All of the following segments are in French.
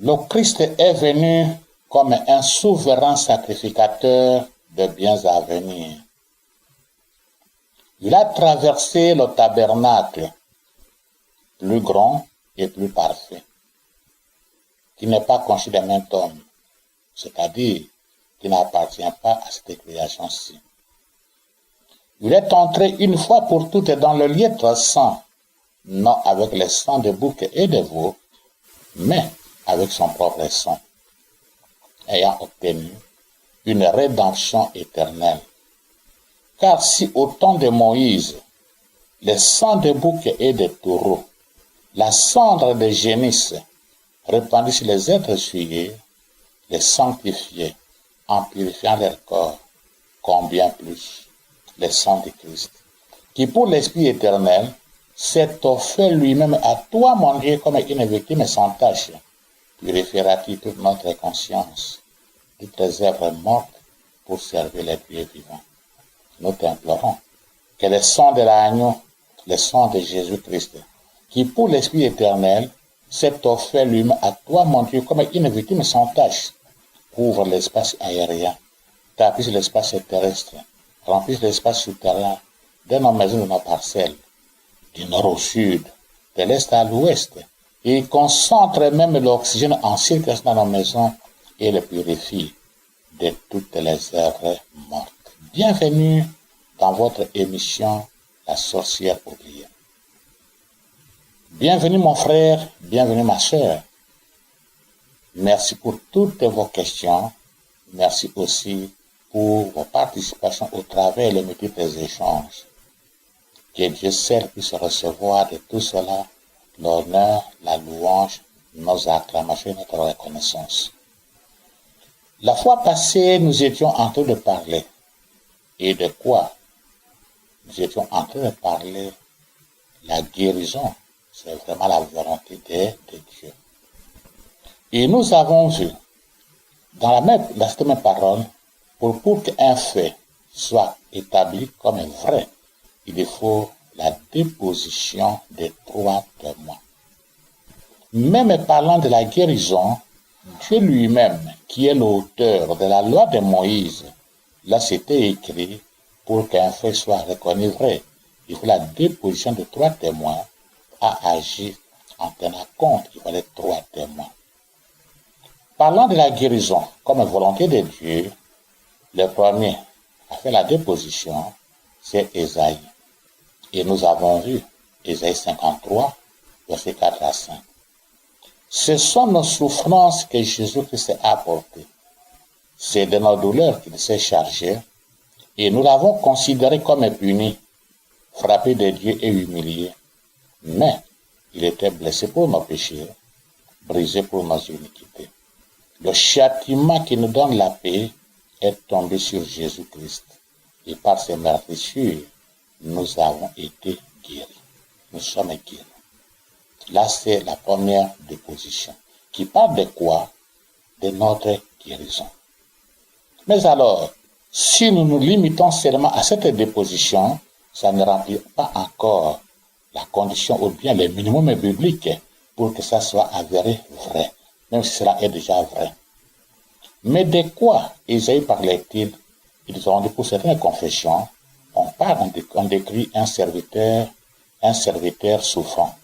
Le Christ est venu comme un souverain sacrificateur de biens à venir. Il a traversé le tabernacle, plus grand et plus parfait, qui n'est pas conçu des mains d'homme, c'est-à-dire qui n'appartient pas à cette création-ci. Il est entré une fois pour toutes dans le lieu très saint, non avec le sang de boucs et de veaux, mais avec son propre sang, ayant obtenu une rédemption éternelle. Car si au temps de Moïse, le sang de boucs et de taureaux, la cendre de génisse répandue sur les êtres souillés, les sanctifiait en purifiant leur corps, combien plus le sang de Christ, qui pour l'Esprit éternel s'est offert lui-même à toi, mon Dieu, comme une victime sans tache, purifiera-t-il toute notre conscience, toutes les œuvres mortes pour servir les dieux vivants. Nous t'implorons que le sang de l'agneau, le sang de Jésus-Christ, qui pour l'Esprit éternel s'est offert lui-même à toi, mon Dieu, comme une victime sans tache, couvre l'espace aérien, tapisse l'espace terrestre, remplisse l'espace souterrain de nos maisons, de nos parcelles, du nord au sud, de l'est à l'ouest, et concentre même l'oxygène en circulation dans nos maisons et le purifie de toutes les œuvres mortes. Bienvenue dans votre émission La sorcière oubliée. Bienvenue mon frère, bienvenue ma sœur. Merci pour toutes vos questions. Merci aussi pour vos participations au travers des multiples échanges. Que Dieu seul puisse recevoir de tout cela l'honneur, la louange, nos acclamations et notre reconnaissance. La fois passée, nous étions en train de parler. Et de quoi? Nous étions en train de parler la guérison. C'est vraiment la volonté de Dieu. Et nous avons vu, dans cette même parole, pour qu'un fait soit établi comme vrai, il faut la déposition de 3 témoins. Même parlant de la guérison, Dieu lui-même, qui est l'auteur de la loi de Moïse, là c'était écrit, pour qu'un fait soit reconnu vrai, il faut la déposition de 3 témoins à agir en tenant compte qu'il fallait 3 témoins. Parlant de la guérison comme volonté de Dieu, le premier à faire la déposition, c'est Ésaïe. Et nous avons vu Ésaïe 53, versets 4 à 5. Ce sont nos souffrances que Jésus-Christ a apportées. C'est de nos douleurs qu'il s'est chargé, et nous l'avons considéré comme puni, frappé de Dieu et humilié. Mais il était blessé pour nos péchés, brisé pour nos iniquités. Le châtiment qui nous donne la paix est tombé sur Jésus-Christ. Et par ses meurtrissures, nous avons été guéris. Nous sommes guéris. Là, c'est la première déposition. Qui parle de quoi? De notre guérison. Mais alors, si nous nous limitons seulement à cette déposition, ça ne remplit pas encore la condition ou bien le minimum biblique pour que ça soit avéré vrai, même si cela est déjà vrai. Mais de quoi Isaïe parlait-il? Ils ont dit pour certaines confessions, on décrit un serviteur souffrant.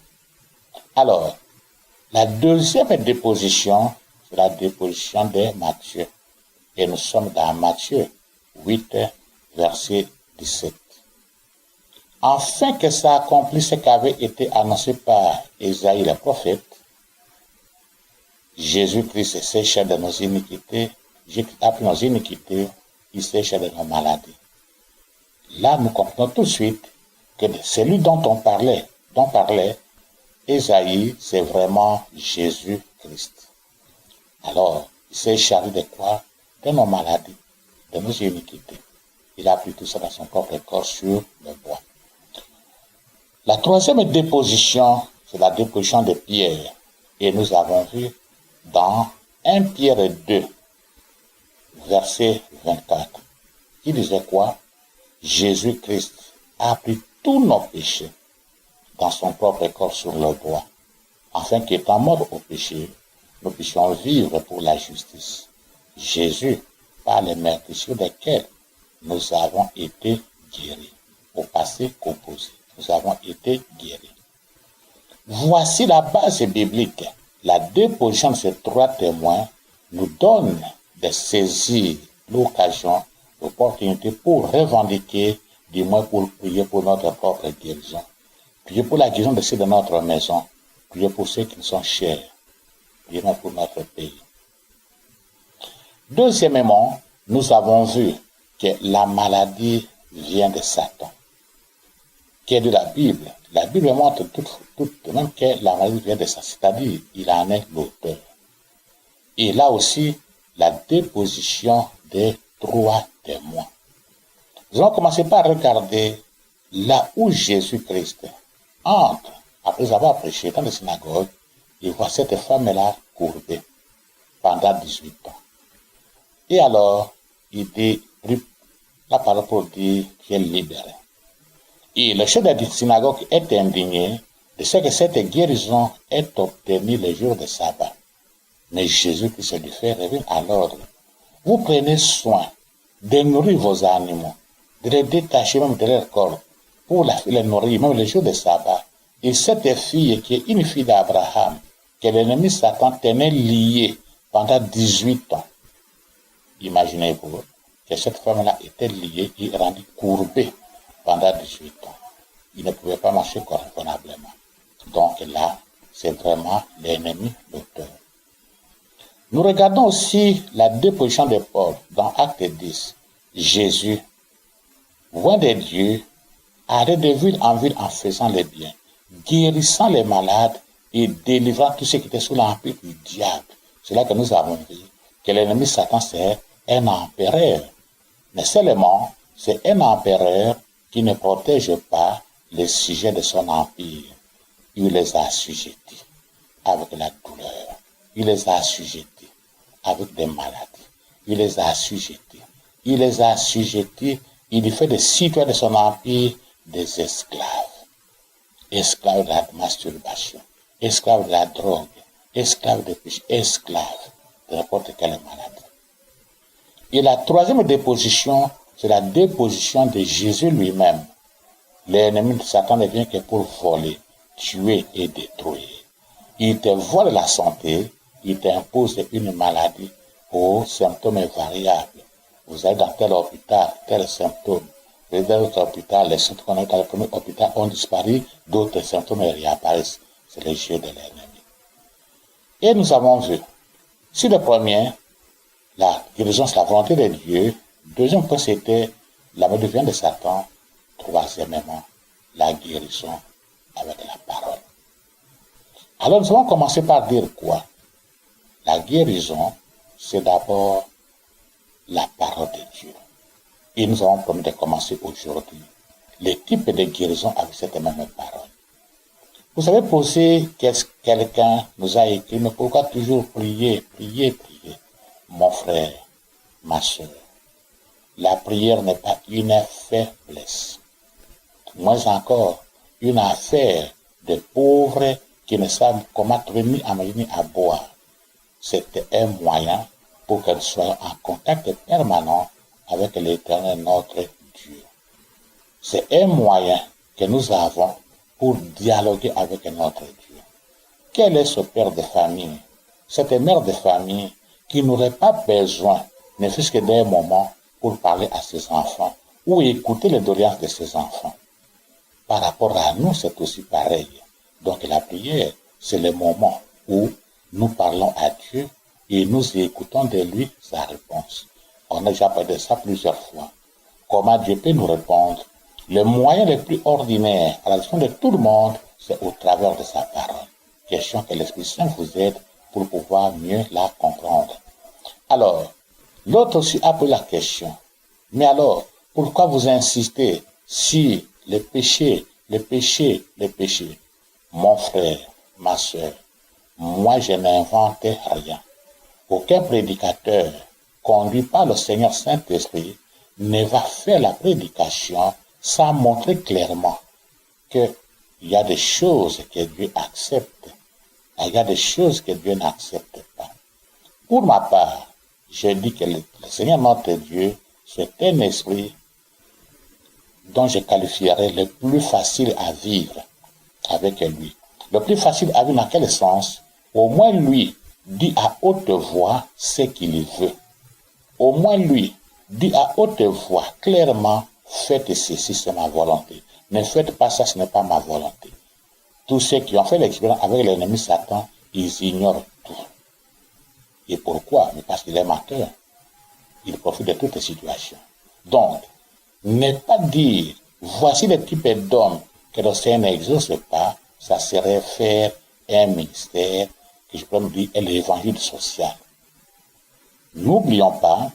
Alors, la deuxième déposition, c'est la déposition de Matthieu. Et nous sommes dans Matthieu 8, verset 17. Afin que ça accomplisse ce qui avait été annoncé par Isaïe le prophète, Jésus-Christ s'est chargé de nos iniquités, Jésus a pris nos iniquités, il s'est chargé de nos maladies. Là, nous comprenons tout de suite que celui dont parlait Ésaïe, c'est vraiment Jésus-Christ. Alors, il s'est chargé de quoi? De nos maladies, de nos iniquités. Il a pris tout ça dans son propre corps sur le bois. La troisième déposition, c'est la déposition de Pierre. Et nous avons vu dans 1 Pierre 2, verset 24, qui disait quoi? Jésus-Christ a pris tous nos péchés dans son propre corps sur le bois, afin qu'étant mort au péché, nous puissions vivre pour la justice. Jésus, par les meurtrissures desquels nous avons été guéris. Au passé composé, nous avons été guéris. Voici la base biblique. La déposition de ces trois témoins nous donne de saisir l'occasion, l'opportunité pour revendiquer, du moins pour prier pour notre propre guérison. Prier pour la guérison de ceux de notre maison. Prier pour ceux qui nous sont chers. Prier pour notre pays. Deuxièmement, nous avons vu que la maladie vient de Satan, qui est de la Bible. La Bible montre tout même que la maladie vient de Satan, c'est-à-dire il en est l'auteur. Et là aussi, la déposition des trois témoins. Nous allons commencer par regarder là où Jésus-Christ entre, après avoir prêché dans la synagogue, il voit cette femme-là courbée pendant 18 ans. Et alors, il dit, la parole pour dire qu'elle est libérée. Et le chef de la synagogue est indigné de ce que cette guérison est obtenue le jour de sabbat. Mais Jésus qui se lui fait revenir à l'ordre. Vous prenez soin de nourrir vos animaux, de les détacher même de leur corps, pour les nourrir même le jour de sabbat. Et cette fille qui est une fille d'Abraham, que l'ennemi Satan tenait liée pendant 18 ans. Imaginez-vous que cette femme-là était liée et rendue courbée pendant 18 ans. Il ne pouvait pas marcher convenablement. Donc là, c'est vraiment l'ennemi l'auteur. Nous regardons aussi la déposition de Paul dans Acte 10. Jésus, loin de Dieu, allait de ville en faisant le bien, guérissant les malades et délivrant tous ceux qui étaient sous l'empire du diable. C'est là que nous avons vu que l'ennemi Satan, c'est un empereur. Mais seulement, c'est un empereur qui ne protège pas les sujets de son empire. Il les a assujettis avec la douleur. Il les a assujettis avec des maladies. Il les a assujettis. Il les a assujettis. Il fait des citoyens de son empire des esclaves. Esclaves de la masturbation. Esclaves de la drogue. Esclaves de péché. Esclaves de n'importe quelle maladie. Et la troisième déposition, c'est la déposition de Jésus lui-même. L'ennemi de Satan ne vient que pour voler, tuer et détruire. Il te vole la santé, il t'impose une maladie aux symptômes variables. Vous allez dans tel hôpital, tel symptôme. Vous allez dans l'autre hôpital, les symptômes qu'on a dans le premier hôpital ont disparu, d'autres symptômes réapparaissent. C'est le jeu de l'ennemi. Et nous avons vu, sur le premier, la guérison, c'est la volonté de Dieu. Deuxième point, c'était la maladie vient de Satan. Troisièmement, la guérison avec la parole. Alors, nous allons commencer par dire quoi? La guérison, c'est d'abord la parole de Dieu. Et nous avons promis de commencer aujourd'hui les types de guérison avec cette même parole. Vous savez, poser quelqu'un nous a écrit, mais pourquoi toujours prier? Mon frère, ma soeur, la prière n'est pas une faiblesse. Moins encore, une affaire de pauvres qui ne savent comment trouver ni à manger ni à boire. C'est un moyen pour que nous soyons en contact permanent avec l'Éternel, notre Dieu. C'est un moyen que nous avons pour dialoguer avec notre Dieu. Quel est ce père de famille, cette mère de famille qui n'aurait pas besoin, ne fût-ce que d'un moment, pour parler à ses enfants ou écouter les doléances de ses enfants? Par rapport à nous, c'est aussi pareil. Donc la prière, c'est le moment où nous parlons à Dieu et nous écoutons de lui sa réponse. On a déjà parlé de ça plusieurs fois. Comment Dieu peut nous répondre? Le moyen le plus ordinaire à la question de tout le monde, c'est au travers de sa parole. Question que l'Esprit Saint vous aide pour pouvoir mieux la comprendre. Alors, l'autre aussi a posé la question. Mais alors, pourquoi vous insistez si le péché? Mon frère, ma soeur, moi je n'invente rien. Aucun prédicateur conduit par le Seigneur Saint-Esprit ne va faire la prédication sans montrer clairement qu'il y a des choses que Dieu accepte et il y a des choses que Dieu n'accepte pas. Pour ma part, je dis que le Seigneur notre Dieu, c'est un esprit dont je qualifierais le plus facile à vivre avec lui. Le plus facile à vivre dans quel sens? Au moins lui dit à haute voix ce qu'il veut. Au moins lui dit à haute voix clairement, faites ceci, c'est ma volonté. Ne faites pas ça, ce n'est pas ma volonté. Tous ceux qui ont fait l'expérience avec l'ennemi Satan, ils ignorent tout. Et pourquoi? Mais parce qu'il est menteur. Il profite de toutes les situations. Donc, ne pas dire, voici le type d'homme que le Seigneur n'exauce pas, ça serait faire un ministère que je peux me dire est l'évangile social. N'oublions pas,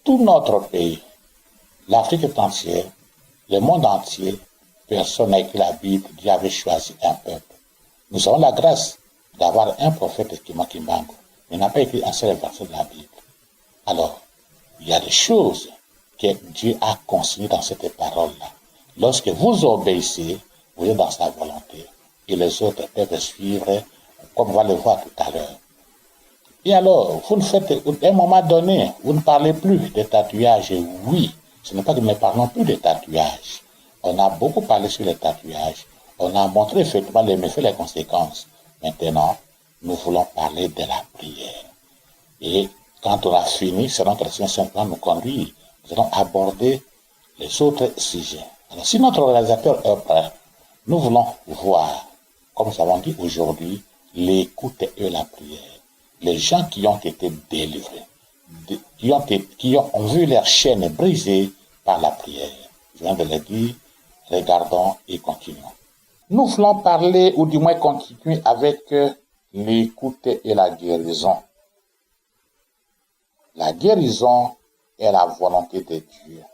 tout notre pays, l'Afrique entière, le monde entier, personne n'a écrit la Bible, Dieu avait choisi un peuple. Nous avons la grâce d'avoir un prophète Kima Kimbangu, mais n'a pas écrit un seul verset de la Bible. Alors, il y a des choses que Dieu a consignées dans cette parole-là. Lorsque vous obéissez, vous êtes dans sa volonté. Et les autres peuvent suivre, comme on va le voir tout à l'heure. Et alors, vous ne faites, à un moment donné, vous ne parlez plus de tatouages. Oui, ce n'est pas que nous ne parlons plus de tatouages. On a beaucoup parlé sur les tatouages. On a montré effectivement les méfaits, les conséquences. Maintenant, nous voulons parler de la prière. Et quand on a fini, selon que le Seigneur Saint-Esprit nous conduit, nous allons aborder les autres sujets. Alors, si notre réalisateur est prêt, nous voulons voir, comme nous avons dit aujourd'hui, l'écoute et la prière. Les gens qui ont été délivrés, qui ont vu leur chaîne brisée par la prière. Je viens de le dire, regardons et continuons. Nous voulons parler, ou du moins continuer avec l'écoute et la guérison. La guérison est la volonté de Dieu.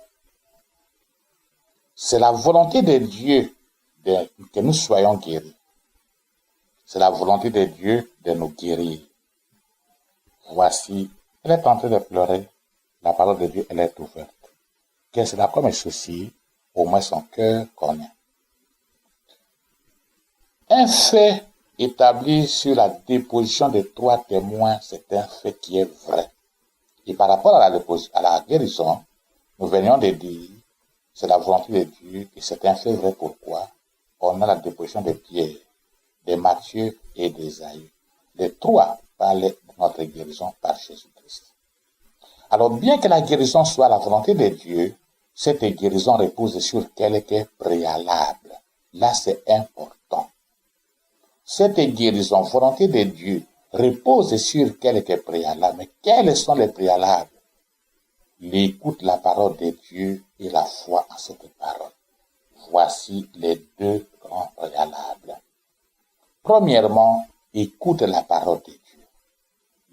C'est la volonté de Dieu que nous soyons guéris. C'est la volonté de Dieu de nous guérir. Voici, elle est en train de pleurer. La parole de Dieu, elle est ouverte. Qu'est-ce que c'est comme un souci? Au moins son cœur connaît. Un fait établi sur la déposition de 3 témoins, c'est un fait qui est vrai. Et par rapport à la guérison, nous venions de dire, c'est la volonté de Dieu et c'est un fait vrai. Pourquoi? On a la déposition de Pierre, de Matthieu et d'Ésaïe. Les 3 parlaient de notre guérison par Jésus-Christ. Alors, bien que la guérison soit la volonté de Dieu, cette guérison repose sur quelques préalables. Là, c'est important. Cette guérison, volonté de Dieu, repose sur quelques préalables. Mais quels sont les préalables? L'écoute de la parole de Dieu et la foi en cette parole. Voici les 2 grands préalables. Premièrement, écoute la parole de Dieu.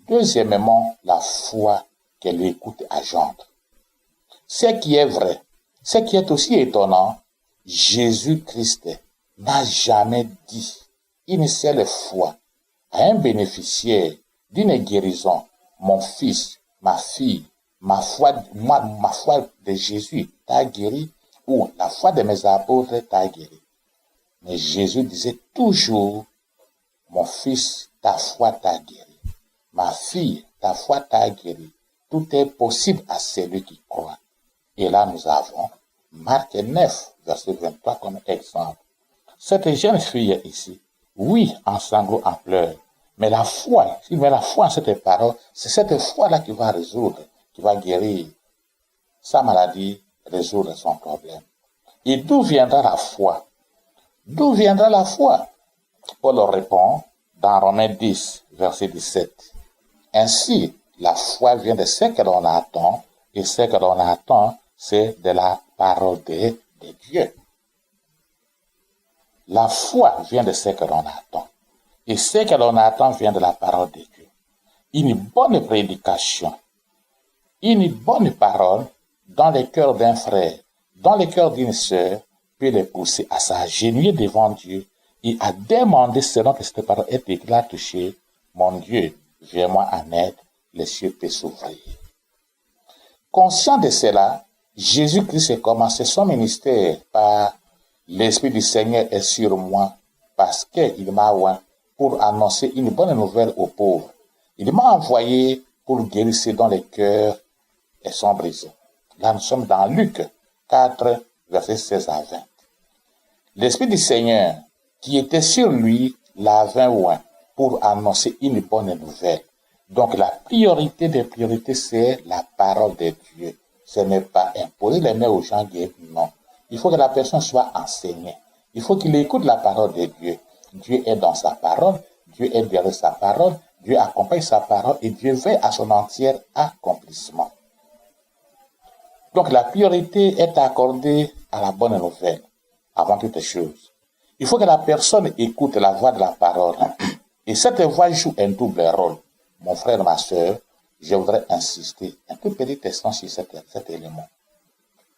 Deuxièmement, la foi que l'écoute engendre. Ce qui est vrai, ce qui est aussi étonnant, Jésus-Christ n'a jamais dit une seule fois à un bénéficiaire d'une guérison, mon fils, ma fille, ma foi de Jésus t'a guéri, ou la foi de mes apôtres t'a guéri. Mais Jésus disait toujours, mon fils, ta foi t'a guéri. Ma fille, ta foi t'a guéri. Tout est possible à celui qui croit. Et là, nous avons Marc 9, verset 23 comme exemple. Cette jeune fille ici, oui, en sanglots, en pleurs, mais la foi, s'il met la foi en cette parole, c'est cette foi-là qui va résoudre, qui va guérir sa maladie, résoudre son problème. Et d'où viendra la foi? D'où viendra la foi? Paul répond dans Romains 10, verset 17. Ainsi, la foi vient de ce que l'on attend, et ce que l'on attend, c'est de la parole de Dieu. La foi vient de ce que l'on attend, et ce que l'on attend vient de la parole de Dieu. Une bonne prédication, une bonne parole dans le cœur d'un frère, dans le cœur d'une sœur, peut les pousser à s'agenouiller devant Dieu et à demander selon que cette parole est écrite à toucher. Mon Dieu, viens-moi en aide, les cieux peuvent s'ouvrir. Conscient de cela, Jésus-Christ a commencé son ministère par l'Esprit du Seigneur est sur moi parce qu'il m'a oint pour annoncer une bonne nouvelle aux pauvres. Il m'a envoyé pour guérir ceux dont les cœurs sont brisés. Là, nous sommes dans Luc 4, versets 16 à 20. L'Esprit du Seigneur qui était sur lui l'avait oint pour annoncer une bonne nouvelle. Donc la priorité des priorités, c'est la parole de Dieu. Ce n'est pas imposer les mains aux gens guéris, non. Il faut que la personne soit enseignée. Il faut qu'il écoute la parole de Dieu. Dieu est dans sa parole, Dieu est derrière sa parole, Dieu accompagne sa parole et Dieu veille à son entier accomplissement. Donc la priorité est accordée à la bonne nouvelle, avant toute chose. Il faut que la personne écoute la voix de la parole. Et cette voix joue un double rôle. Mon frère, ma soeur, je voudrais insister un tout petit instant sur cet élément.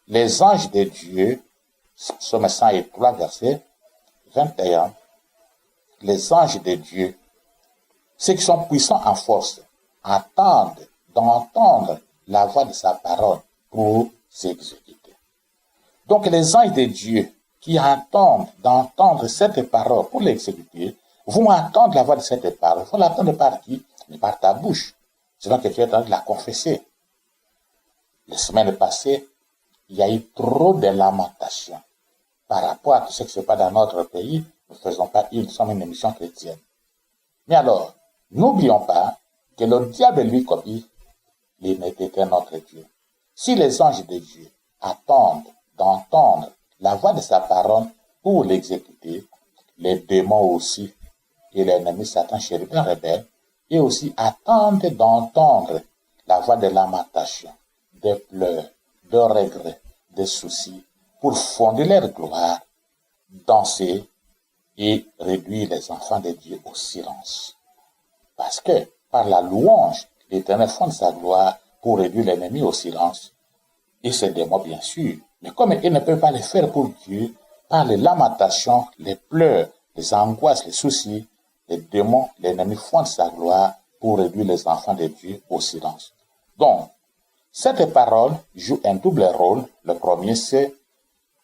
Les anges de Dieu, Psaume 103, verset 21, les anges de Dieu, ceux qui sont puissants en force, attendent d'entendre la voix de sa parole pour s'exécuter. Donc les anges de Dieu qui attendent d'entendre cette parole pour l'exécuter, vont attendre la voix de cette parole. Vont l'attendre par qui? Par ta bouche. Selon que tu es en train de la confesser. Les semaines passées, il y a eu trop de lamentations par rapport à tout ce qui se passe dans notre pays. Nous sommes une émission chrétienne. Mais alors, n'oublions pas que le diable, lui, copie l'immédiateté de notre Dieu. Si les anges de Dieu attendent d'entendre la voix de sa parole pour l'exécuter, les démons aussi et l'ennemi Satan chérubin rebelle, et aussi attendent d'entendre la voix de lamentation, des pleurs, de regrets, des soucis, pour fonder leur gloire, danser et réduire les enfants de Dieu au silence. Parce que par la louange, l'Éternel fonde sa gloire pour réduire l'ennemi au silence. Et ces démons, bien sûr. Mais comme ils ne peuvent pas le faire pour Dieu, par les lamentations, les pleurs, les angoisses, les soucis, les démons, l'ennemi fonde sa gloire pour réduire les enfants de Dieu au silence. Donc, cette parole joue un double rôle. Le premier, c'est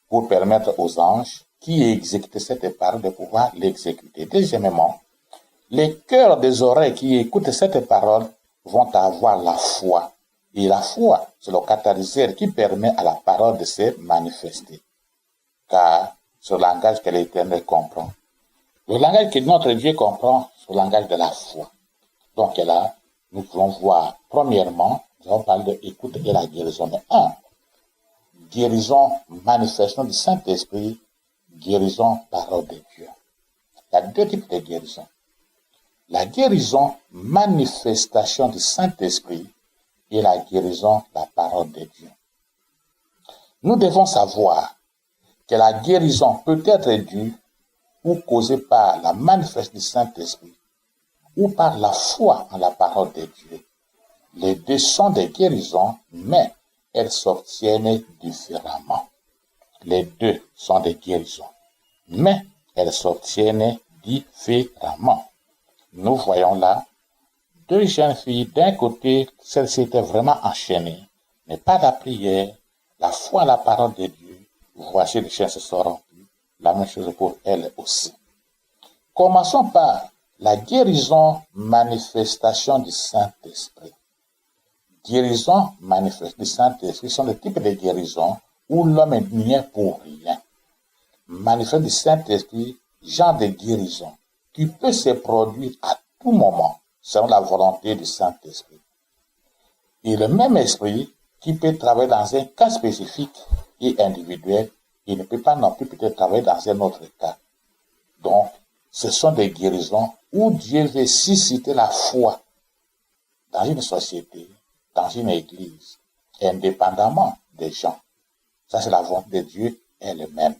pour permettre aux anges qui exécutent cette parole de pouvoir l'exécuter. Deuxièmement, les cœurs des oreilles qui écoutent cette parole vont avoir la foi. Et la foi, c'est le catalyseur qui permet à la parole de se manifester. Car c'est le langage que l'Éternel comprend. Le langage que notre Dieu comprend, c'est le langage de la foi. Donc là, nous pouvons voir, premièrement, nous allons parler de l'écoute et la guérison. Mais guérison, manifestation du Saint-Esprit, guérison, parole de Dieu. Il y a deux types de guérison. La guérison, manifestation du Saint-Esprit, et la guérison, la parole de Dieu. Nous devons savoir que la guérison peut être due ou causée par la manifestation du Saint-Esprit ou par la foi en la parole de Dieu. Les deux sont des guérisons, mais elles s'obtiennent différemment. Les deux sont des guérisons, mais elles s'obtiennent différemment. Nous voyons là deux jeunes filles, d'un côté, celle-ci était vraiment enchaînée, mais par la prière, la foi à la parole de Dieu, voici les chaînes se sont rompues. La même chose pour elle aussi. Commençons par la guérison, manifestation du Saint-Esprit. Guérison, manifestation du Saint-Esprit sont le type de guérison où l'homme n'y est pour rien. Manifestation du Saint-Esprit, genre de guérison qui peut se produire à tout moment selon la volonté du Saint-Esprit. Et le même esprit qui peut travailler dans un cas spécifique et individuel, il ne peut pas non plus peut-être travailler dans un autre cas. Donc, ce sont des guérisons où Dieu veut susciter la foi dans une société, dans une église, indépendamment des gens. Ça, c'est la volonté de Dieu elle-même.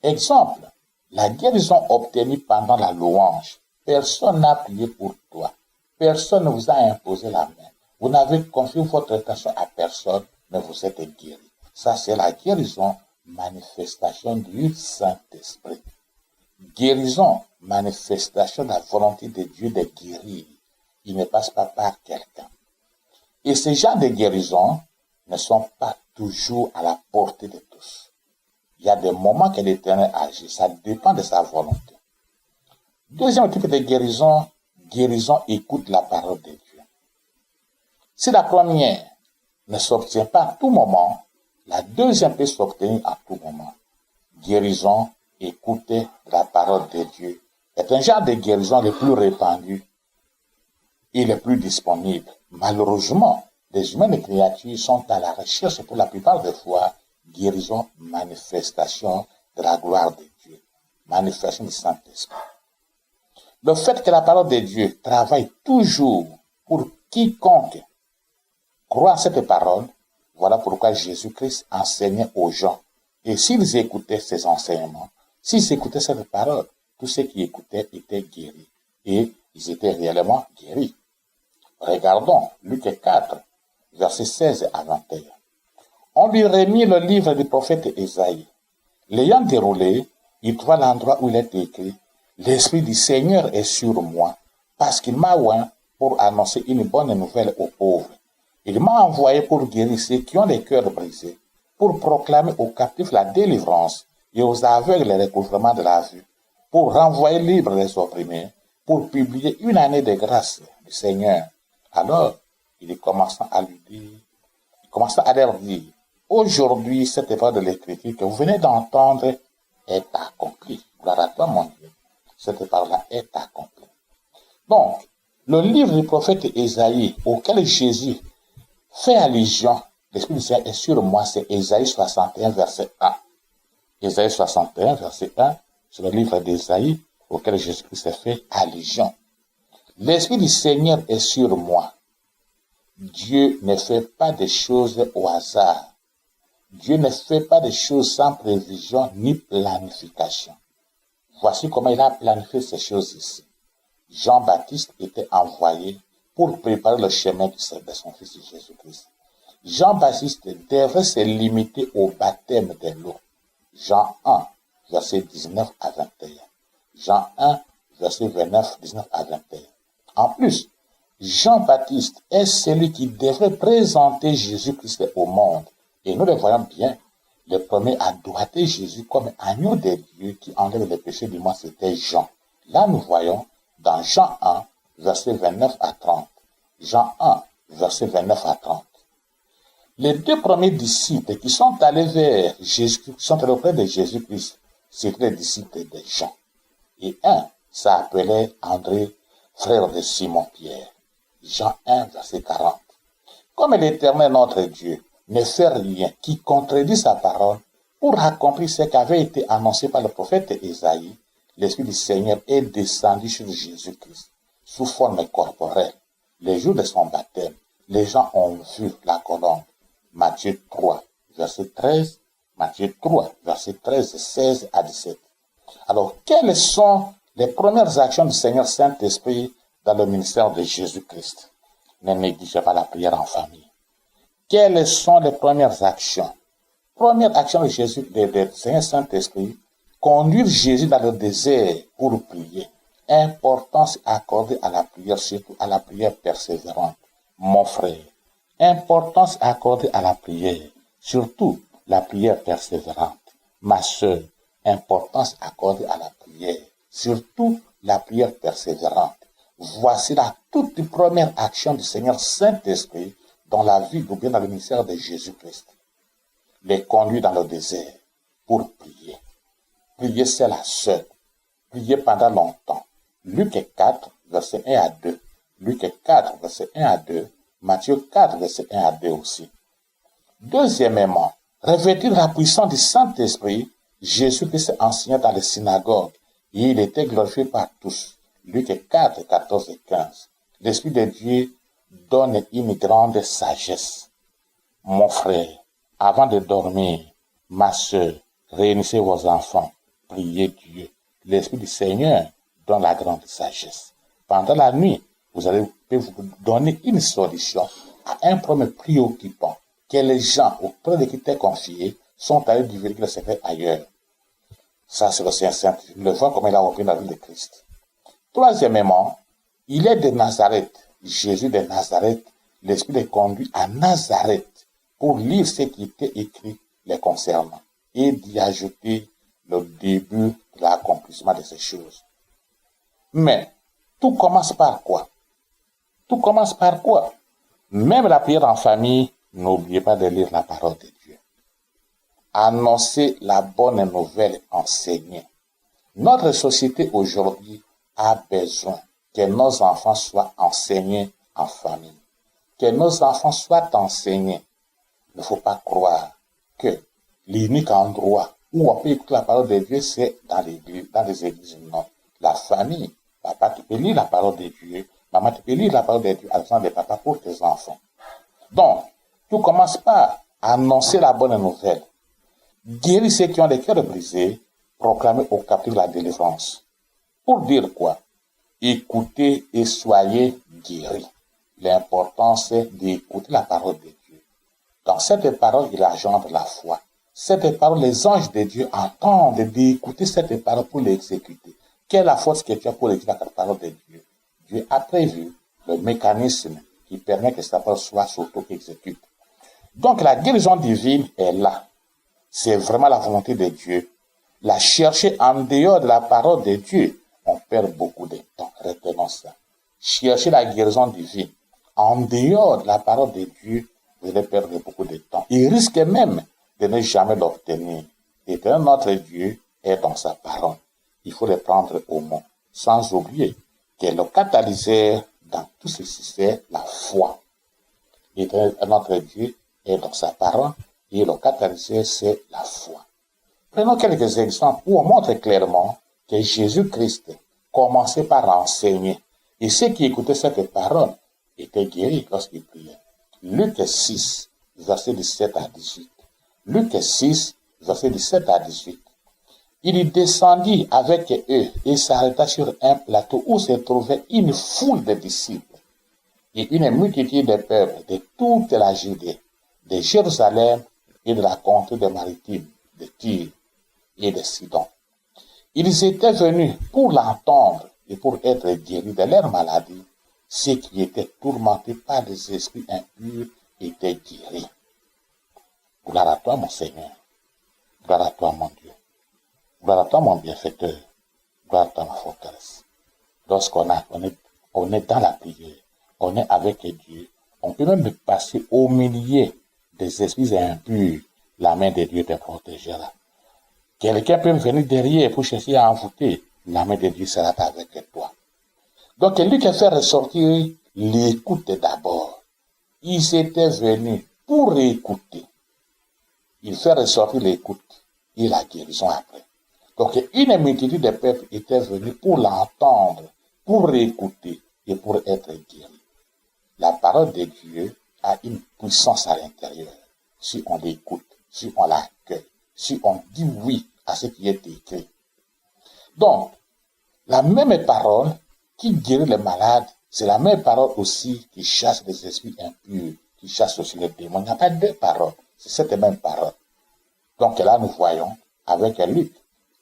Exemple, la guérison obtenue pendant la louange. Personne n'a prié pour toi. Personne ne vous a imposé la main. Vous n'avez confié votre attention à personne, mais vous êtes guéri. Ça, c'est la guérison, manifestation du Saint-Esprit. Guérison, manifestation de la volonté de Dieu de guérir. Il ne passe pas par quelqu'un. Et ces genres de guérisons ne sont pas toujours à la portée de tous. Il y a des moments que l'Éternel agit. Ça dépend de sa volonté. Deuxième type de guérison, guérison écoute la parole de Dieu. Si la première ne s'obtient pas à tout moment, la deuxième peut s'obtenir à tout moment. Guérison, écouter la parole de Dieu est un genre de guérison le plus répandu et le plus disponible. Malheureusement, les humains et créatures sont à la recherche pour la plupart des fois guérison, manifestation de la gloire de Dieu, manifestation du Saint-Esprit. Le fait que la parole de Dieu travaille toujours pour quiconque croit à cette parole, voilà pourquoi Jésus-Christ enseignait aux gens. Et s'ils écoutaient ses enseignements, s'ils écoutaient cette parole, tous ceux qui écoutaient étaient guéris. Et ils étaient réellement guéris. Regardons Luc 4, versets 16 à 21. On lui remit le livre du prophète Ésaïe. L'ayant déroulé, il trouva l'endroit où il est écrit « L'Esprit du Seigneur est sur moi, parce qu'il m'a oint pour annoncer une bonne nouvelle aux pauvres. Il m'a envoyé pour guérir ceux qui ont les cœurs brisés, pour proclamer aux captifs la délivrance et aux aveugles le recouvrement de la vue, pour renvoyer libres les opprimés, pour publier une année de grâce du Seigneur. » Alors, il commença à leur dire, aujourd'hui, cette épreuve de l'écriture que vous venez d'entendre est accomplie. Gloire à toi, mon Dieu. Cette épreuve-là est accomplie. Donc, le livre du prophète Ésaïe, auquel Jésus fait allusion, l'Esprit du Seigneur est sur moi, c'est Ésaïe 61, verset 1. Ésaïe 61, verset 1, c'est le livre d'Ésaïe auquel Jésus-Christ fait allusion. L'Esprit du Seigneur est sur moi. Dieu ne fait pas des choses au hasard. Dieu ne fait pas des choses sans prévision ni planification. Voici comment il a planifié ces choses ici. Jean-Baptiste était envoyé pour préparer le chemin de son fils Jésus-Christ. Jean-Baptiste devait se limiter au baptême de l'eau. Jean 1, verset 19 à 21. Jean 1, verset 29, 19 à 21. En plus, Jean-Baptiste est celui qui devrait présenter Jésus-Christ au monde. Et nous le voyons bien. Le premier à doiter Jésus comme agneau de Dieu qui enlève les péchés du monde, c'était Jean. Là, nous voyons dans Jean 1, verset 29 à 30. Jean 1, verset 29 à 30. Les deux premiers disciples qui sont allés vers Jésus, qui sont allés auprès de Jésus-Christ, c'étaient les disciples de Jean. Et un s'appelait André, frère de Simon-Pierre. Jean 1, verset 40. Comme l'Éternel notre Dieu ne fait rien qui contredit sa parole pour accomplir ce qui avait été annoncé par le prophète Ésaïe, l'Esprit du Seigneur est descendu sur Jésus-Christ sous forme corporelle. Le jour de son baptême, les gens ont vu la colombe. Matthieu 3, verset 13, Matthieu 3, verset 13, 16 à 17. Alors, quelles sont les premières actions du Seigneur Saint-Esprit dans le ministère de Jésus-Christ? Ne négligez pas la prière en famille. Quelles sont les premières actions? Première action de Jésus, du Seigneur Saint-Esprit, conduire Jésus dans le désert pour prier. Importance accordée à la prière, surtout à la prière persévérante. Mon frère, importance accordée à la prière, surtout la prière persévérante. Ma sœur, importance accordée à la prière, surtout la prière persévérante. Voici la toute première action du Seigneur Saint-Esprit dans la vie ou bien dans le ministère de Jésus-Christ. Les conduit dans le désert pour prier. Prier, c'est la seule. Prier pendant longtemps. Luc 4, verset 1 à 2. Luc 4, verset 1 à 2. Matthieu 4, verset 1 à 2 aussi. Deuxièmement, revêtir la puissance du Saint-Esprit, Jésus-Christ enseignait dans les synagogues et il était glorifié par tous. Luc 4, 14 et 15. L'Esprit de Dieu donne une grande sagesse. Mon frère, avant de dormir, ma sœur, réunissez vos enfants, priez Dieu. L'Esprit du Seigneur donne la grande sagesse. Pendant la nuit, vous allez vous donner une solution à un problème préoccupant que les gens auprès de qui t'es confié sont allés divulguer le secret ailleurs. Ça, c'est le Saint-Saint. Le voit comme il a repris la vie de Christ. Troisièmement, il est de Nazareth. Jésus de Nazareth. L'Esprit le conduit à Nazareth pour lire ce qui était écrit les concernant et d'y ajouter le début de l'accomplissement de ces choses. Mais, tout commence par quoi? Tout commence par quoi? Même la prière en famille, n'oubliez pas de lire la parole de Dieu. Annoncer la bonne nouvelle enseignée. Notre société aujourd'hui a besoin que nos enfants soient enseignés en famille, que nos enfants soient enseignés. Il ne faut pas croire que l'unique endroit où on peut écouter la parole de Dieu, c'est dans les églises. Non. La famille, papa, tu peux lire la parole de Dieu, maman, tu peux lire la parole de Dieu à besoin de papa pour tes enfants. Donc, tout commence par annoncer la bonne nouvelle. Guérir ceux qui ont les cœurs brisés, proclamer aux captifs la délivrance. Pour dire quoi? Écoutez et soyez guéris. L'important, c'est d'écouter la parole de Dieu. Dans cette parole, il engendre la foi. Cette parole, les anges de Dieu entendent d'écouter cette parole pour l'exécuter. Quelle est la force que tu as pour écouter la parole de Dieu? Dieu a prévu le mécanisme qui permet que cette parole soit s'auto-exécute. Donc, la guérison divine est là. C'est vraiment la volonté de Dieu. La chercher en dehors de la parole de Dieu, on perd beaucoup de temps. Retenons ça. Chercher la guérison divine en dehors de la parole de Dieu, vous allez perdre beaucoup de temps. Il risque même de ne jamais l'obtenir. Et que notre Dieu est dans sa parole. Il faut le prendre au mot. Sans oublier que le catalyseur dans tout ceci, c'est la foi. Et que notre Dieu est dans sa parole. Et le catalyseur, c'est la foi. Prenons quelques exemples pour montrer clairement que Jésus-Christ commençait par enseigner. Et ceux qui écoutaient cette parole étaient guéris lorsqu'ils priaient. Luc 6, verset 17 à 18. Luc 6, verset 17 à 18. Il descendit avec eux et s'arrêta sur un plateau où se trouvait une foule de disciples et une multitude de peuples de toute la Judée, de Jérusalem et de la contrée des maritimes, de Tyr et de Sidon. Ils étaient venus pour l'entendre et pour être guéris de leur maladie. Ceux qui étaient tourmentés par des esprits impurs étaient guéris. Gloire à toi, mon Seigneur. Gloire à toi, mon Dieu. Gloire à toi, mon bienfaiteur. Gloire à toi, ma forteresse. Lorsqu'on est dans la prière, on est avec Dieu, on peut même passer au milieu des esprits impurs. La main de Dieu te protégera. Quelqu'un peut venir derrière pour chercher à envoûter. La main de Dieu sera avec toi. Donc, lui qui a fait ressortir l'écoute d'abord. Ils étaient venus pour écouter. Il fait ressortir l'écoute et la guérison après. Donc, une multitude de peuples étaient venus pour l'entendre, pour écouter et pour être guéris. La parole de Dieu a une puissance à l'intérieur. Si on l'écoute, si on l'accueille, si on dit oui à ce qui est écrit. Donc, la même parole qui guérit les malades, c'est la même parole aussi qui chasse les esprits impurs, qui chasse aussi les démons. Il n'y a pas deux paroles, c'est cette même parole. Donc là, nous voyons avec Luc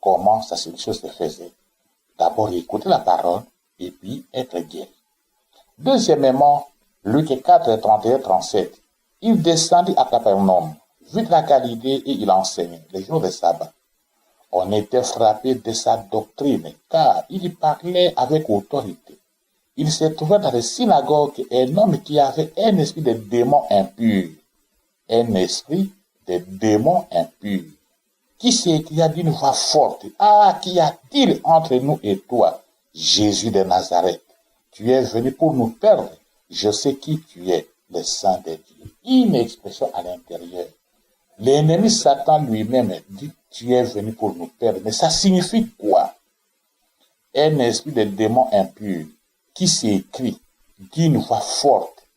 comment ça chose se faisait. D'abord, écouter la parole et puis être guéri. Deuxièmement, Luc 4, 31, 37. Il descendit à Capernaum, vit la Galilée et il enseignait les jours de sabbat. On était frappé de sa doctrine, car il parlait avec autorité. Il se trouvait dans les synagogues un homme qui avait un esprit de démon impur. Un esprit de démon impur. Qui s'écria d'une voix forte, « Ah, qu'y a-t-il entre nous et toi, Jésus de Nazareth? Tu es venu pour nous perdre. Je sais qui tu es, le Saint de Dieu. » Une expression à l'intérieur. L'ennemi Satan lui-même dit, tu es venu pour nous perdre. Mais ça signifie quoi? un esprit de démon impur qui s'écrie d'une voix forte,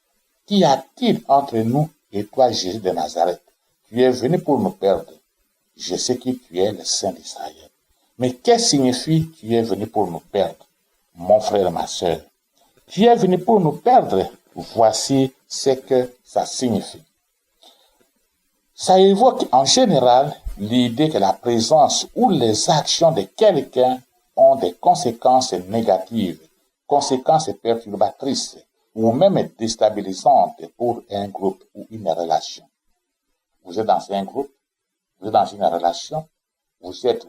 qu'y a-t-il entre nous et toi, Jésus de Nazareth? Tu es venu pour nous perdre. Je sais que tu es le Saint d'Israël. Mais qu'est-ce que signifie tu es venu pour nous perdre? Mon frère, ma sœur, tu es venu pour nous perdre. Voici ce que ça signifie. Ça évoque en général l'idée que la présence ou les actions de quelqu'un ont des conséquences négatives, conséquences perturbatrices ou même déstabilisantes pour un groupe ou une relation. Vous êtes dans un groupe, vous êtes dans une relation, vous êtes,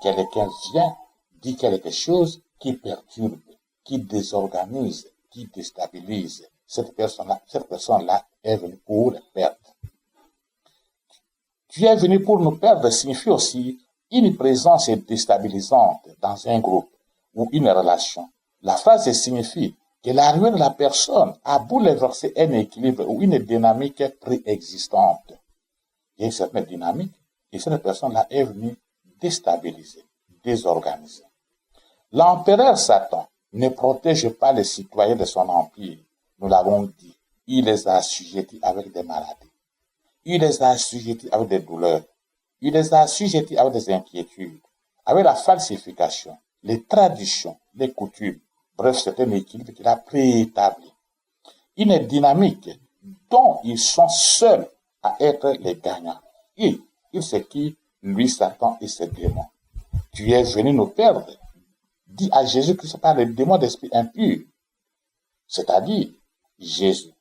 quelqu'un vient, dit quelque chose qui perturbe, qui désorganise, qui déstabilise. Cette personne-là est venue pour le perdre. Tu es venu pour nous perdre signifie aussi une présence déstabilisante dans un groupe ou une relation. La phrase signifie que l'arrivée de la personne a bouleversé un équilibre ou une dynamique préexistante. Il y a une certaine dynamique et cette personne-là est venue déstabiliser, désorganiser. L'empereur Satan ne protège pas les citoyens de son empire. Nous l'avons dit, il les a assujettis avec des maladies. Il les a assujettis avec des douleurs. Il les a assujettis avec des inquiétudes, avec la falsification, les traditions, les coutumes. Bref, c'est un équilibre qu'il a préétabli. Une dynamique dont ils sont seuls à être les gagnants. Et il s'équipe, lui, Satan et ses démons. Tu es venu nous perdre, dit à Jésus-Christ par les démons d'esprit impur. C'est-à-dire, Jésus,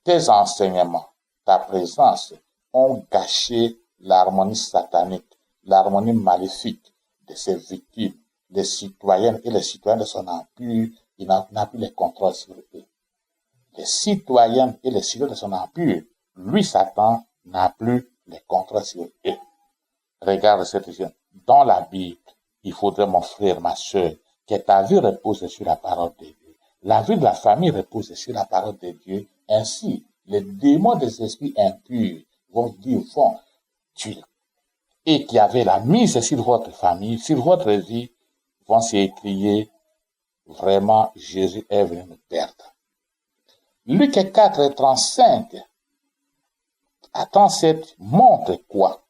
tes enseignements, ta présence ont gâché l'harmonie satanique, l'harmonie maléfique de ses victimes, les citoyennes et les citoyens de son empire. Il n'a plus les contrôles sur eux. Les citoyennes et les citoyens de son empire, lui, Satan, n'a plus les contrôles sur eux. Regarde cette chose. Dans la Bible, il faudrait, mon frère, ma soeur, que ta vie repose sur la parole de Dieu. La vie de la famille repose sur la parole de Dieu. Ainsi, les démons des esprits impurs vont dire, vont tuer. Et qui avaient la mise sur votre famille, sur votre vie, vont s'écrier, vraiment, Jésus est venu nous perdre. Luc 4, 35 à 37 montre quoi?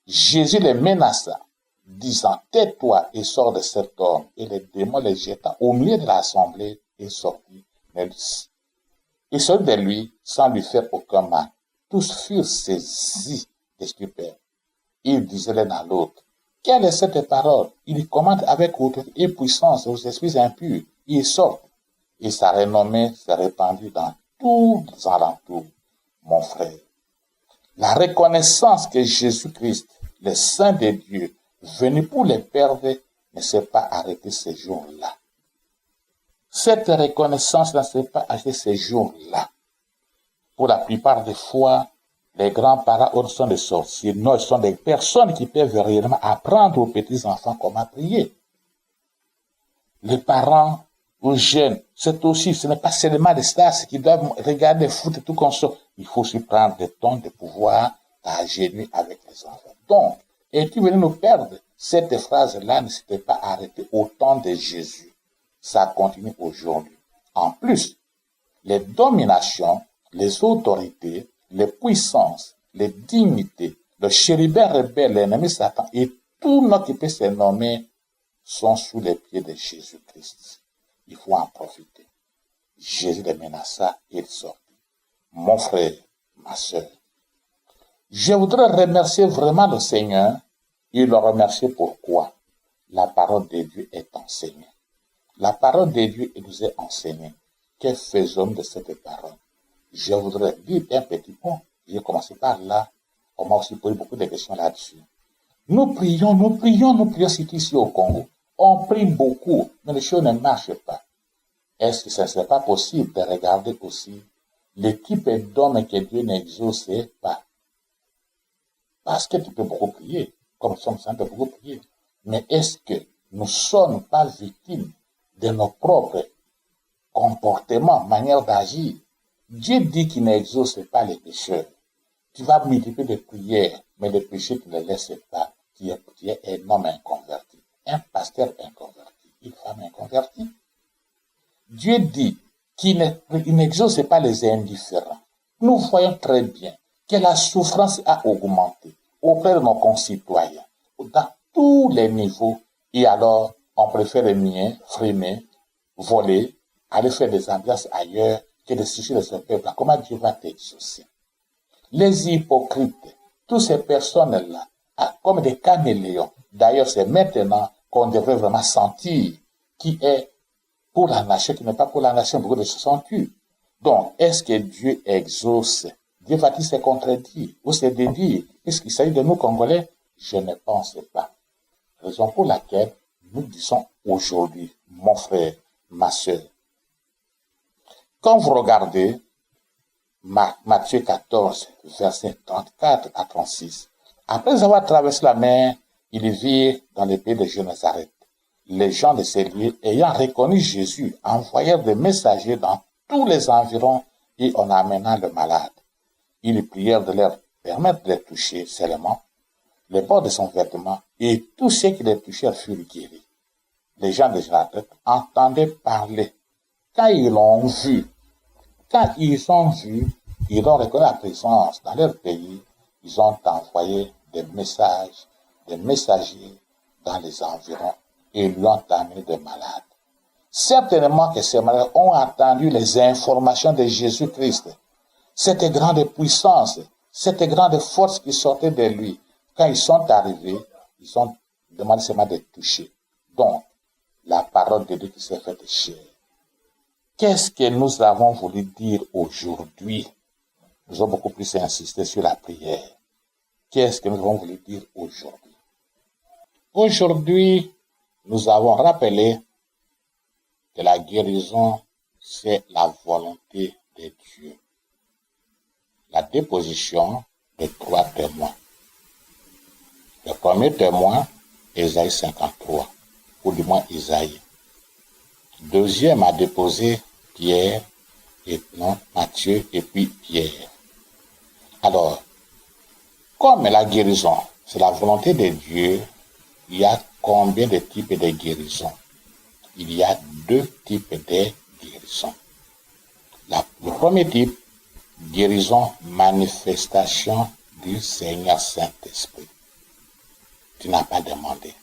Jésus les menaça, disant, tais-toi et sors de cet homme. Et les démons les jeta au milieu de l'assemblée et sortit de lui sans lui faire aucun mal. Tous furent saisis de stupeur. Ils disaient l'un à l'autre, quelle est cette parole? Il commande avec autorité et puissance aux esprits impurs. Ils sortent. Et sa renommée s'est répandue dans tous les alentours. Mon frère, la reconnaissance que Jésus-Christ, le Saint de Dieu, venu pour les perdre, ne s'est pas arrêtée ces jours-là. Cette reconnaissance ne s'est pas arrêtée ces jours-là. Pour la plupart des fois, les grands-parents sont des sorciers. Non, ce sont des personnes qui peuvent réellement apprendre aux petits-enfants comment prier. Les parents aux jeunes, c'est aussi, ce n'est pas seulement des stars qui doivent regarder foot et tout comme ça. Il faut aussi prendre le temps de pouvoir t'agenouiller avec les enfants. Donc, es-tu venu nous perdre? Cette phrase-là ne s'était pas arrêtée au temps de Jésus. Ça continue aujourd'hui. En plus, les dominations, les autorités, les puissances, les dignités, le chérubin rebelle, l'ennemi Satan et tout ce qui peut se nommer sont sous les pieds de Jésus-Christ. Il faut en profiter. Jésus les menaça et il sortit. Mon frère, ma soeur, je voudrais remercier vraiment le Seigneur et le remercier pourquoi la parole de Dieu est enseignée. La parole de Dieu nous est enseignée. Que faisons-nous de cette parole? Je voudrais dire un petit point. Je vais commencer par là. On m'a aussi posé beaucoup de questions là-dessus. Nous prions, c'est ici au Congo. On prie beaucoup, mais les choses ne marchent pas. Est-ce que ce ne serait pas possible de regarder aussi le type d'homme que Dieu n'exauce pas? Parce que tu peux beaucoup prier, comme nous sommes simples beaucoup prier. Mais est-ce que nous ne sommes pas victimes de nos propres comportements, manières d'agir? Dieu dit qu'il n'exauce pas les pécheurs. Tu vas multiplier des prières, mais les péchés, tu ne les laisses pas. Tu es un homme inconverti, un pasteur inconverti. une femme inconvertie. Dieu dit qu'il n'exauce pas les indifférents. Nous voyons très bien que la souffrance a augmenté auprès de nos concitoyens, dans tous les niveaux. Et alors, on préfère nier, frimer, voler, aller faire des ambiances ailleurs que de soucier de ce peuple. Comment Dieu va t'exaucer? Les hypocrites, toutes ces personnes-là, comme des caméléons. D'ailleurs, c'est maintenant qu'on devrait vraiment sentir qui est pour la nation, qui n'est pas pour la nation, beaucoup de choses sont tues. Donc, est-ce que Dieu exauce? Dieu va-t-il se contredire ou se dédire? Est-ce qu'il s'agit de nous, Congolais? Je ne pense pas. Raison pour laquelle nous disons aujourd'hui, mon frère, ma soeur, quand vous regardez Matthieu 14, versets 34 à 36, après avoir traversé la mer, ils virent dans le pays de Génézareth. Les gens de ces lieux, ayant reconnu Jésus, envoyèrent des messagers dans tous les environs et en amenant le malade. Ils prièrent de leur permettre de les toucher seulement les bords de son vêtement, et tous ceux qui les touchèrent furent guéris. Les gens de Génézareth entendaient parler. Quand ils l'ont vu, ils ont reconnu la présence dans leur pays, ils ont envoyé des messagers dans les environs et lui ont amené des malades. Certainement que ces malades ont entendu les informations de Jésus-Christ. Cette grande puissance, cette grande force qui sortait de lui. Quand ils sont arrivés, ils ont demandé seulement de toucher. Donc, la parole de Dieu qui s'est faite chair. Qu'est-ce que nous avons voulu dire aujourd'hui? Nous avons beaucoup plus insisté sur la prière. Qu'est-ce que nous avons voulu dire aujourd'hui? Aujourd'hui, nous avons rappelé que la guérison, c'est la volonté de Dieu. La déposition de 3 témoins. Le premier témoin, Ésaïe 53, ou du moins Isaïe. Deuxième a déposé Pierre, Matthieu et puis Pierre. Alors, comme la guérison, c'est la volonté de Dieu, il y a combien de types de guérisons? Il y a 2 types de guérisons. Le premier type, guérison, manifestation du Seigneur Saint-Esprit. Tu n'as pas demandé.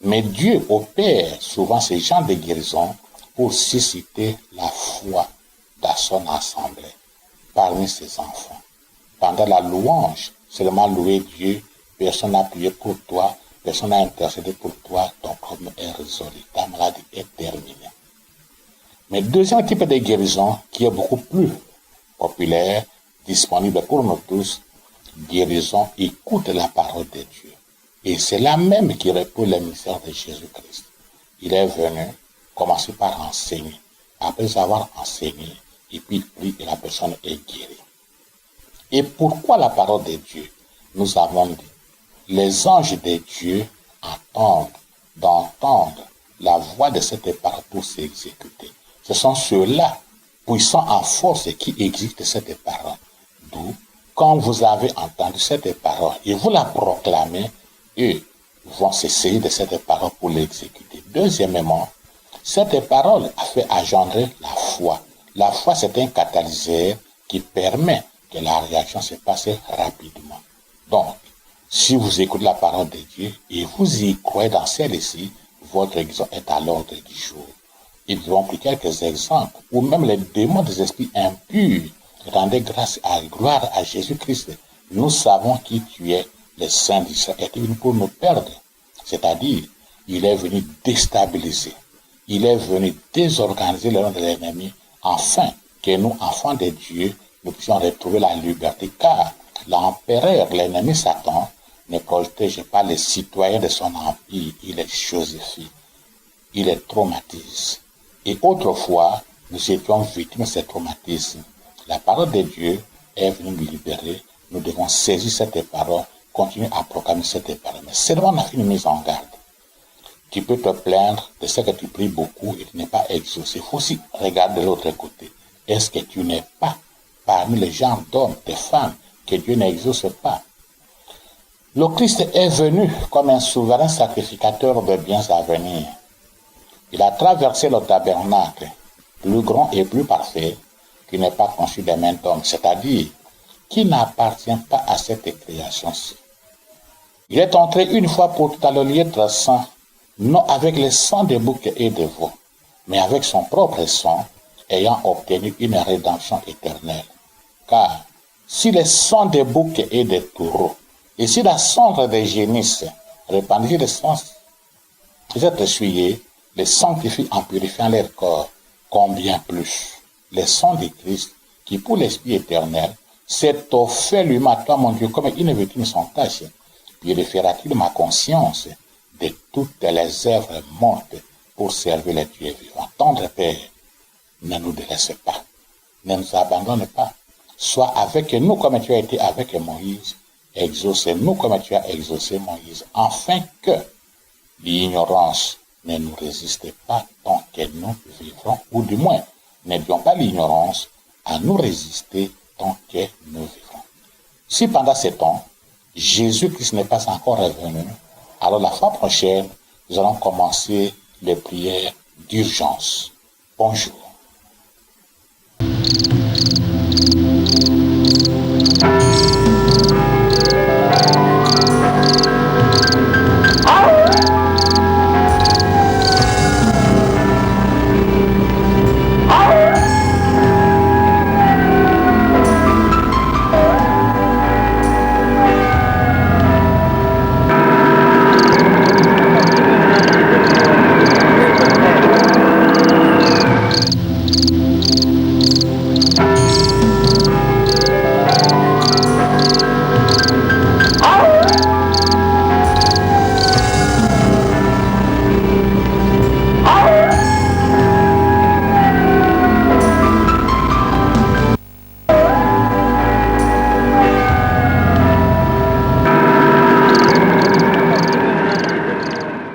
Mais Dieu opère souvent ces genres de guérisons pour susciter la foi dans son assemblée, parmi ses enfants. Pendant la louange, seulement louer Dieu, personne n'a prié pour toi, personne n'a intercédé pour toi, ton problème est résolu, ta maladie est terminée. Mais deuxième type de guérison, qui est beaucoup plus populaire, disponible pour nous tous, guérison, écoute la parole de Dieu. Et c'est là même qui répond le ministère de Jésus-Christ. Il est venu commencer par enseigner. Après avoir enseigné, et puis il prie et la personne est guérie. Et pourquoi la parole de Dieu? Nous avons dit, les anges de Dieu attendent d'entendre la voix de cette parole pour s'exécuter. Ce sont ceux-là, puissants en force, qui exécutent cette parole. D'où, quand vous avez entendu cette parole et vous la proclamez, eux vont s'essayer de cette parole pour l'exécuter. Deuxièmement, cette parole a fait engendrer la foi. La foi, c'est un catalyseur qui permet que la réaction se passe rapidement. Donc, si vous écoutez la parole de Dieu et vous y croyez dans celle-ci, votre guérison est à l'ordre du jour. Ils vont pris quelques exemples où même les démons des esprits impurs rendaient grâce à gloire à Jésus-Christ. Nous savons qui tu es. Le Saint d'Israël est venu pour nous perdre. C'est-à-dire, il est venu déstabiliser. Il est venu désorganiser le nom de l'ennemi, afin que nous, enfants de Dieu, nous puissions retrouver la liberté. Car l'empereur, l'ennemi Satan, ne protège pas les citoyens de son empire. Il les chosifie. Il les traumatise. Et autrefois, nous étions victimes de ce traumatisme. La parole de Dieu est venue nous libérer. Nous devons saisir cette parole, continuer à proclamer cette parole. Mais seulement on a fait une mise en garde. Tu peux te plaindre de ce que tu pries beaucoup et tu n'es pas exaucé. Il faut aussi regarder de l'autre côté. Est-ce que tu n'es pas parmi les gens d'hommes, de femmes, que Dieu n'exauce pas? Le Christ est venu comme un souverain sacrificateur de biens à venir. Il a traversé le tabernacle, plus grand et plus parfait, qui n'est pas conçu des mains d'homme, c'est-à-dire qui n'appartient pas à cette création-ci. Il est entré une fois pour toutes dans le lieu très saint, non avec le sang des boucs et des veaux, mais avec son propre sang, ayant obtenu une rédemption éternelle. Car si le sang des boucs et des taureaux, et si la cendre des génisses répandue de sang, vous essuyés, les sanctifient en purifiant leur corps, combien plus le sang de Christ, qui pour l'esprit éternel, s'est offert lui-même à toi, mon Dieu, comme une vitrine sans tache, purifiera-t-il ma conscience de toutes les œuvres mortes pour servir les dieux vivants. Tendre Père, ne nous délaisse pas, ne nous abandonne pas. Sois avec nous comme tu as été avec Moïse, exauce-nous comme tu as exaucé Moïse, afin que l'ignorance ne nous résiste pas tant que nous vivrons, ou du moins, n'ayons pas l'ignorance à nous résister tant que nous vivrons. Si pendant ce temps, Jésus-Christ n'est pas encore revenu, alors la fois prochaine, nous allons commencer les prières d'urgence. Bonjour.